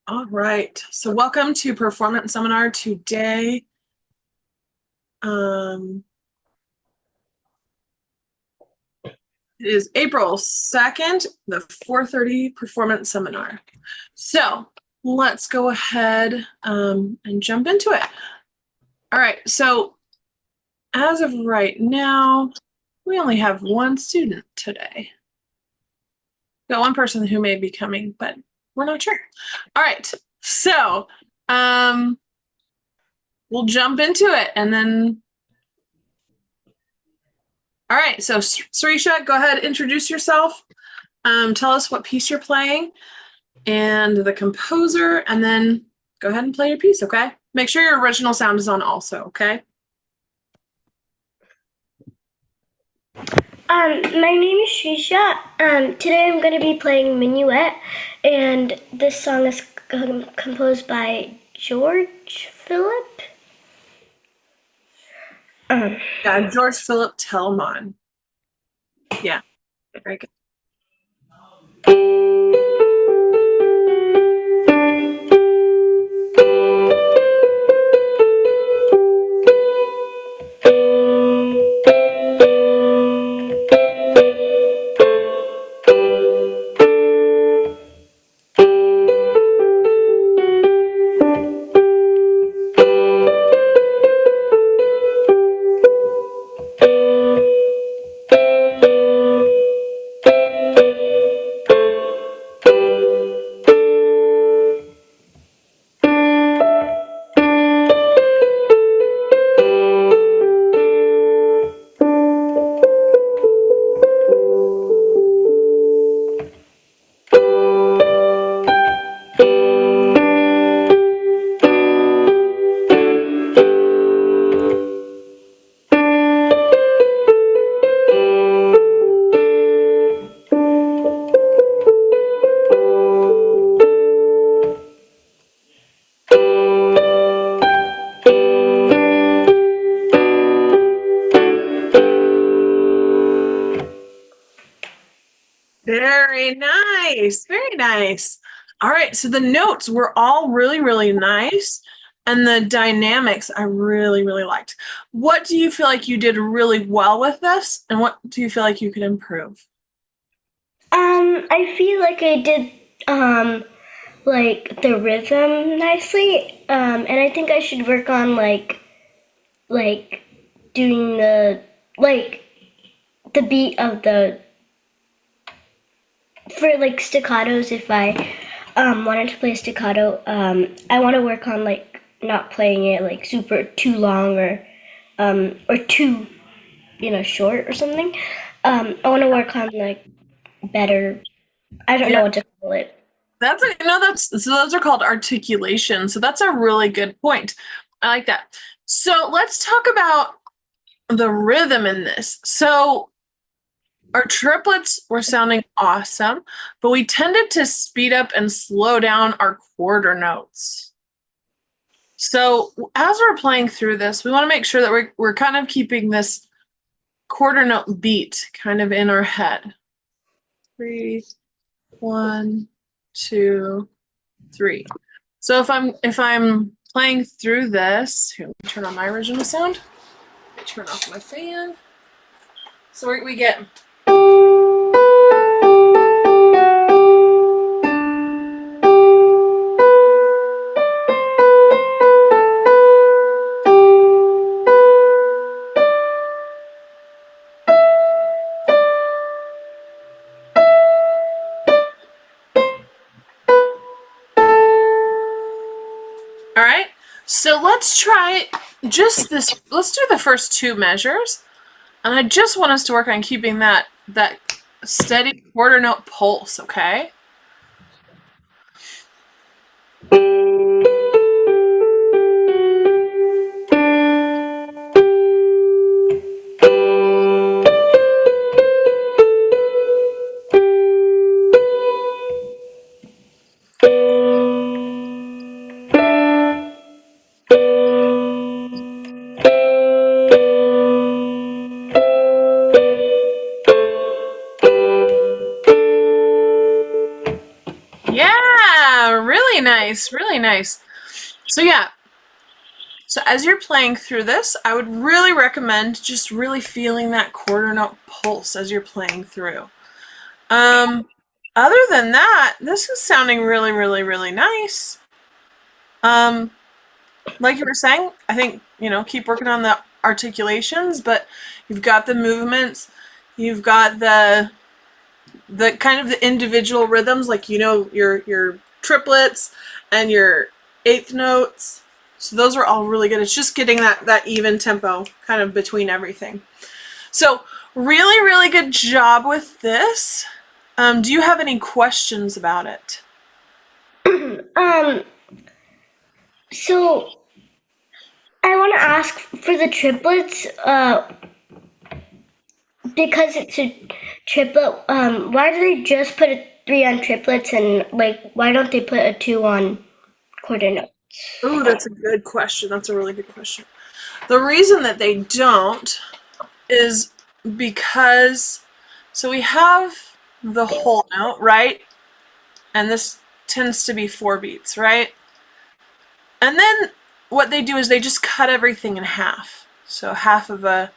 All right, so welcome to Performance Seminar today. It is April 2nd, the 4:30 Performance Seminar. So let's go ahead and jump into it. All right, so as of right now, we only have one student today. Got one person who may be coming, but we're not sure. All right, so we'll jump into it and then. All right, so Sarisha, go ahead, introduce yourself. Tell us what piece you're playing and the composer, and then go ahead and play your piece, okay? Make sure your original sound is on also, okay? My name is Shisha. Today I'm going to be playing Minuet, and this song is composed by George Philip. Yeah, George Philip Tellman. Yeah, very good. Very nice, very nice. All right, so the notes were all really, really nice. And the dynamics I really, really liked. What do you feel like you did really well with this? And what do you feel like you could improve? I feel like I did like the rhythm nicely, and I think I should work on like doing the beat of the for like staccatos. If I wanted to play a staccato, I want to work on like not playing it like super too long or too short or something. I want to work on like better. I don't know what to call it. That's so those are called articulation. So that's a really good point. I like that. So let's talk about the rhythm in this. So our triplets were sounding awesome, but we tended to speed up and slow down our quarter notes. So as we're playing through this, we want to make sure that we're kind of keeping this quarter note beat kind of in our head. 3, 1, 2, 3. So if I'm playing through this, here, let me turn on my original sound. Let me turn off my fan. So we get. All right, so let's try just this. Let's do the first two measures. And I just want us to work on keeping that steady quarter note pulse, okay? Yeah, Really nice, really nice. So yeah, so as you're playing through this, I would really recommend just really feeling that quarter note pulse as you're playing through. Um, Other than that, this is sounding really, really, really nice. Like you were saying, I think, keep working on the articulations, but you've got the movements, you've got the kind of the individual rhythms, like your triplets and your eighth notes. So those are all really good. It's just getting that even tempo kind of between everything. So really, really good job with this. Do you have any questions about it? um, so I want to ask for the triplets, because it's a triplet, why do they just put a 3 on triplets and like why don't they put a 2 on quarter notes? Oh, that's a good question. That's a really good question. The reason that they don't is because, so we have the whole note, right? And this tends to be 4 beats, right? And then what they do is they just cut everything in half. So half of a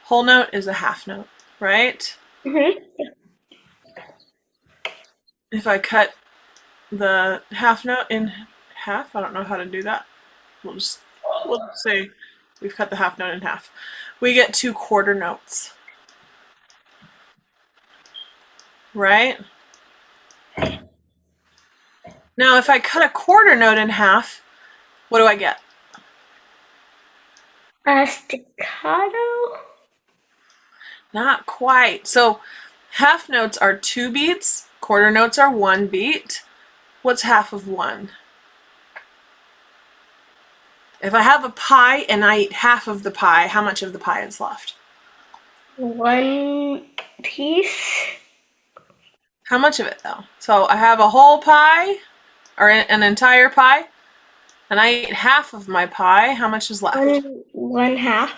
whole note is a half note, right? Mm-hmm. If I cut the half note in half, I don't know how to do that. We'll just say we've cut the half note in half. We get 2 quarter notes, right? Now if I cut a quarter note in half, what do I get? Staccato? Not quite. So half notes are 2 beats, quarter notes are 1 beat. What's half of 1? If I have a pie and I eat half of the pie, how much of the pie is left? 1 piece? How much of it though? So I have a whole pie, or an entire pie, and I eat half of my pie. How much is left? One half?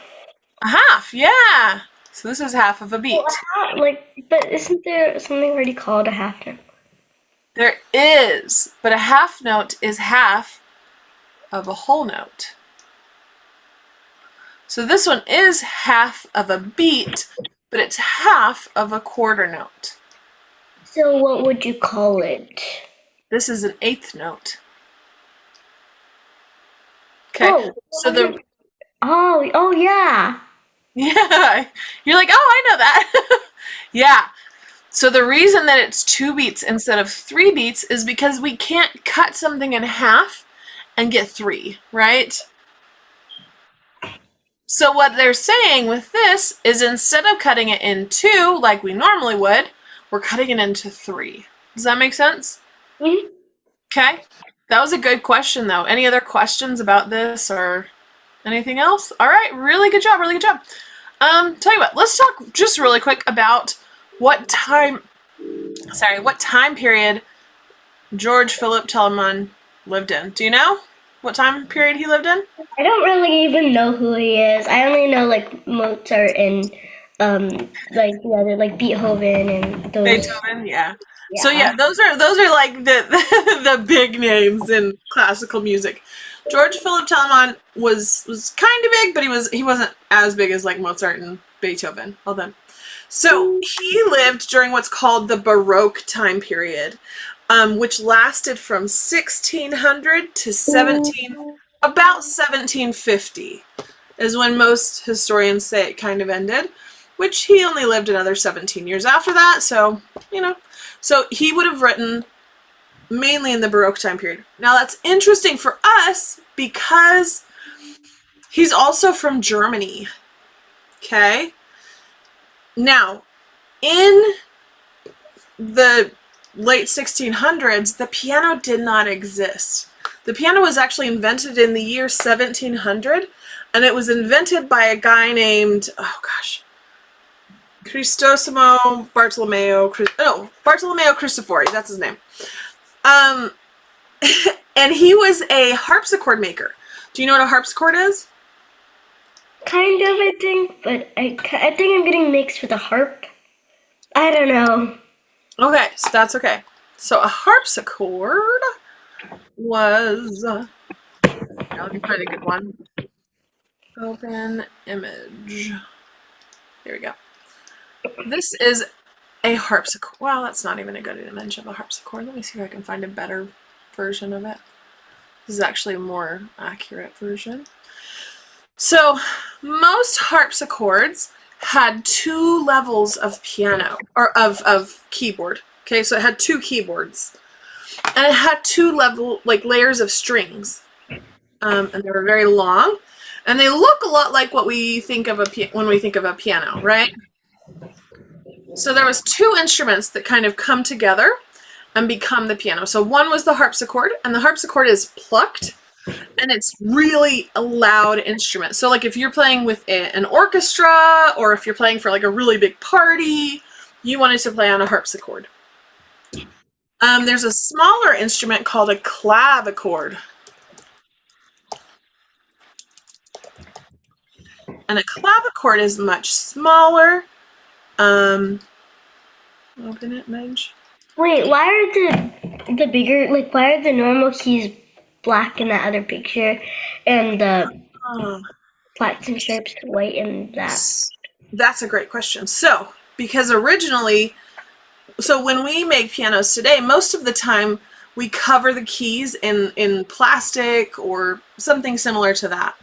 A half, yeah. So this is half of a Well, beat. but isn't there something already called a half note? There is, but a half note is half of a whole note. So this one is half of a beat, but it's half of a quarter note. So what would you call it? This is an eighth note. Okay, Oh, so the oh yeah. yeah, you're like, oh, I know that. Yeah. So the reason that it's 2 beats instead of 3 beats is because we can't cut something in half and get 3, right? So what they're saying with this is instead of cutting it in 2 like we normally would, we're cutting it into 3. Does that make sense? Mhm. Okay. That was a good question though. Any other questions about this or anything else? All right, really good job, really good job. Tell you what, let's talk just really quick about what time period George Philip Telemann lived in. Do you know what time period he lived in? I don't really even know who he is. I only know like Mozart and um like the other like Beethoven and those. Beethoven, yeah. So Yeah. yeah, those are like the big names in classical music. George Philip Telemann was kind of big, but he wasn't as big as like Mozart and Beethoven. Hold on. So he lived during what's called the Baroque time period, which lasted from 1600 to about 1750 is when most historians say it kind of ended, which he only lived another 17 years after that. So, so he would have written mainly in the Baroque time period. Now that's interesting for us because he's also from Germany. Okay. Now, in the late 1600s, the piano did not exist. The piano was actually invented in the year 1700, and it was invented by a guy named, Cristosimo Bartolomeo Cristofori, that's his name. And he was a harpsichord maker. Do you know what a harpsichord is? Kind of, I think, but I think I'm getting mixed with a harp. I don't know. Okay, so that's okay. So a harpsichord was, let me find a good one. Open image. There we go. This is a harpsichord. Well, that's not even a good image of a harpsichord. Let me see if I can find a better version of it. This is actually a more accurate version. So most harpsichords had 2 levels of piano, or of keyboard. Okay, so it had 2 keyboards. And it had 2 layers of strings. And they were very long. And they look a lot like what we think of when we think of a piano, right? So there was 2 instruments that kind of come together and become the piano. So one was the harpsichord, and the harpsichord is plucked, and it's really a loud instrument. So like if you're playing with an orchestra, or if you're playing for like a really big party, you wanted to play on a harpsichord. There's a smaller instrument called a clavichord. And a clavichord is much smaller. Open it, Midge. Wait, why are the bigger, like, why are the normal keys black in that other picture, and the Oh, flats and stripes white in that? that's a great question. So, because originally, so when we make pianos today, most of the time we cover the keys in plastic or something similar to that.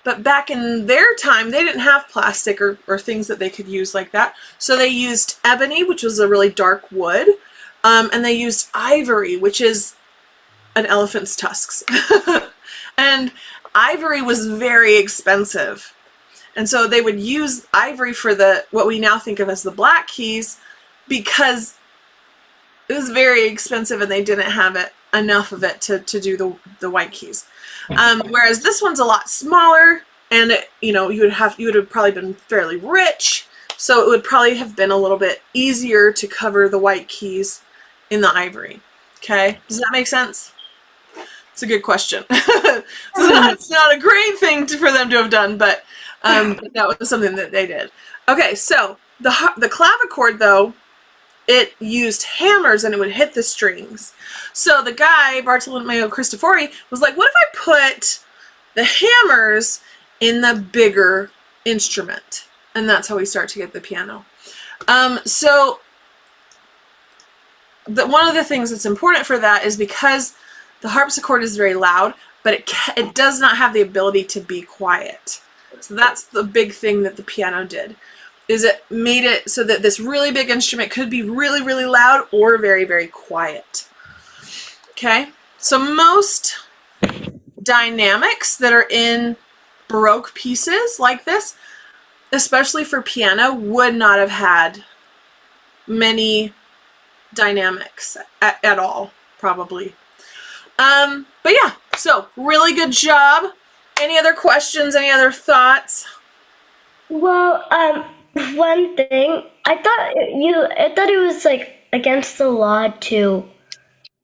But back in their time, they didn't have plastic or things that they could use like that. So they used ebony, which was a really dark wood, and they used ivory, which is an elephant's tusks. And ivory was very expensive. And so they would use ivory for what we now think of as the black keys, because it was very expensive and they didn't have enough of it to do the white keys. Whereas this one's a lot smaller, and you would have probably been fairly rich, so it would probably have been a little bit easier to cover the white keys in the ivory. Okay, does that make sense? It's a good question. It's not a great thing for them to have done, but that was something that they did. Okay, so the clavichord, though, it used hammers and it would hit the strings. So the guy, Bartolomeo Cristofori, was like, what if I put the hammers in the bigger instrument? And that's how we start to get the piano. So one of the things that's important for that is because the harpsichord is very loud, but it does not have the ability to be quiet. So that's the big thing that the piano did, is it made it so that this really big instrument could be really, really loud or very, very quiet. Okay, so most dynamics that are in Baroque pieces like this, especially for piano, would not have had many dynamics at all, probably. But yeah, so really good job. Any other questions? Any other thoughts? Well, one thing I thought it was like against the law to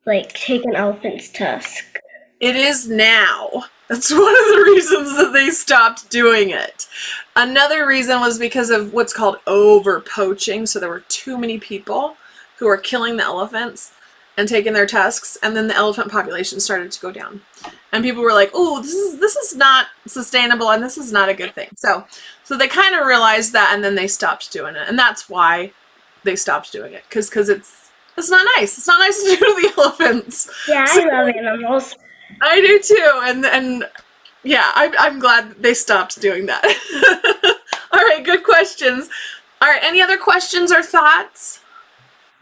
like take an elephant's tusk. It is now. That's one of the reasons that they stopped doing it. Another reason was because of what's called over-poaching. So there were too many people who were killing the elephants and taking their tusks, and then the elephant population started to go down. And people were like, "Oh, this is not sustainable, and this is not a good thing." So they kind of realized that, and then they stopped doing it, and that's why they stopped doing it, because it's not nice. It's not nice to do to the elephants. Yeah, So, I love animals. I do too, and yeah, I'm glad they stopped doing that. All right, good questions. All right, any other questions or thoughts?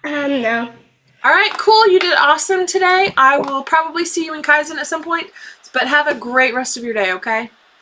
No. All right, cool. You did awesome today. I will probably see you in Kaizen at some point, but have a great rest of your day, okay?